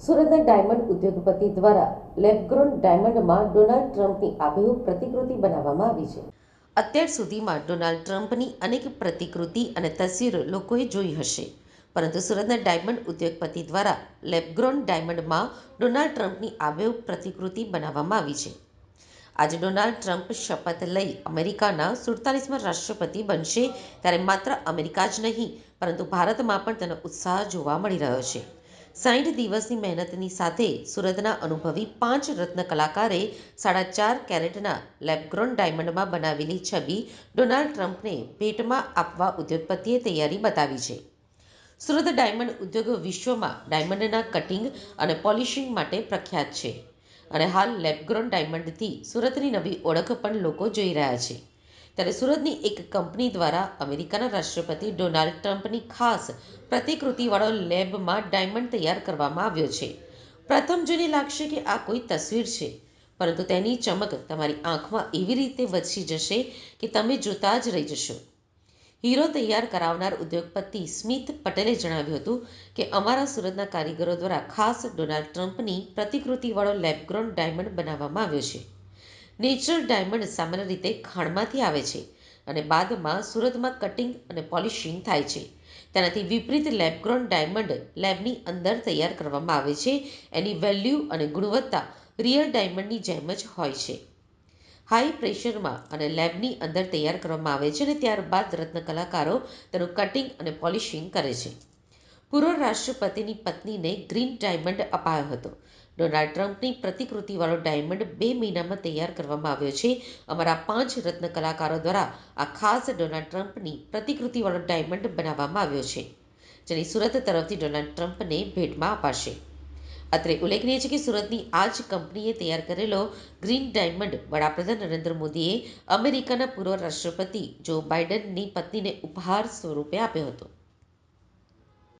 સુરતના ડાયમંડ ઉદ્યોગપતિ દ્વારા લેબગ્રોન ડાયમંડમાં ડોનાલ્ડ ટ્રમ્પની આબેહૂબ પ્રતિકૃતિ બનાવવામાં આવી છે. અત્યાર સુધીમાં ડોનાલ્ડ ટ્રમ્પની અનેક પ્રતિકૃતિ અને તસવીરો લોકોએ જોઈ હશે, પરંતુ સુરતના ડાયમંડ ઉદ્યોગપતિ દ્વારા લેબગ્રોન ડાયમંડમાં ડોનાલ્ડ ટ્રમ્પની આબેહૂબ પ્રતિકૃતિ બનાવવામાં આવી છે. આજે ડોનાલ્ડ ટ્રમ્પ શપથ લઈ અમેરિકાના 47મા રાષ્ટ્રપતિ બનશે, ત્યારે માત્ર અમેરિકા જ નહીં પરંતુ ભારતમાં પણ તેનો ઉત્સાહ જોવા મળી રહ્યો છે. 60 દિવસની મહેનતની સાથે સુરતના અનુભવી 5 રત્ન કલાકારે 4.5 કેરેટના લેબગ્રોન ડાયમંડમાં બનાવેલી છબી ડોનાલ્ડ ટ્રમ્પને ભેટમાં આપવા ઉદ્યોગપતિએ તૈયારી બતાવી છે. સુરત ડાયમંડ ઉદ્યોગ વિશ્વમાં ડાયમંડના કટિંગ અને પોલિશિંગ માટે પ્રખ્યાત છે અને હાલ લેબગ્રોન ડાયમંડથી સુરતની નવી ઓળખ પણ લોકો જોઈ રહ્યા છે. ત્યારે સુરતની એક કંપની દ્વારા અમેરિકાના રાષ્ટ્રપતિ ડોનાલ્ડ ટ્રમ્પની ખાસ પ્રતિકૃતિવાળો લેબમાં ડાયમંડ તૈયાર કરવામાં આવ્યો છે. પ્રથમ જોઈને લાગશે કે આ કોઈ તસવીર છે, પરંતુ તેની ચમક તમારી આંખમાં એવી રીતે વસી જશે કે તમે જોતા જ રહી જશો. હીરો તૈયાર કરાવનાર ઉદ્યોગપતિ સ્મિત પટેલે જણાવ્યું હતું કે અમારા સુરતના કારીગરો દ્વારા ખાસ ડોનાલ્ડ ટ્રમ્પની પ્રતિકૃતિવાળો લેબગ્રોન ડાયમંડ બનાવવામાં આવ્યો છે. નેચરલ ડાયમંડ સામાન્ય રીતે ખાણમાંથી આવે છે અને બાદમાં સુરતમાં કટિંગ અને પોલિશિંગ થાય છે. તેનાથી વિપરીત લેબગ્રોન ડાયમંડ લેબની અંદર તૈયાર કરવામાં આવે છે. એની વેલ્યુ અને ગુણવત્તા રિયલ ડાયમંડની જેમ જ હોય છે. હાઈ પ્રેશરમાં અને લેબની અંદર તૈયાર કરવામાં આવે છે અને ત્યારબાદ રત્ન કલાકારો તેનું કટિંગ અને પોલિશિંગ કરે છે. પૂર્વ રાષ્ટ્રપતિની પત્નીને ગ્રીન ડાયમંડ અપાયો હતો. ડોનાલ્ડ ટ્રમ્પની પ્રતિકૃતિવાળો ડાયમંડ 2 મહિનામાં તૈયાર કરવામાં આવ્યો છે. અમારા 5 રત્ન કલાકારો દ્વારા આ ખાસ ડોનાલ્ડ ટ્રમ્પની પ્રતિકૃતિવાળો ડાયમંડ બનાવવામાં આવ્યો છે, જેની સુરત તરફથી ડોનાલ્ડ ટ્રમ્પને ભેટમાં અપાશે. અત્રે ઉલ્લેખનીય છે કે સુરતની આ જ કંપનીએ તૈયાર કરેલો ગ્રીન ડાયમંડ વડાપ્રધાન નરેન્દ્ર મોદીએ અમેરિકાના પૂર્વ રાષ્ટ્રપતિ જો બાઇડનની પત્નીને ઉપહાર સ્વરૂપે આપ્યો હતો.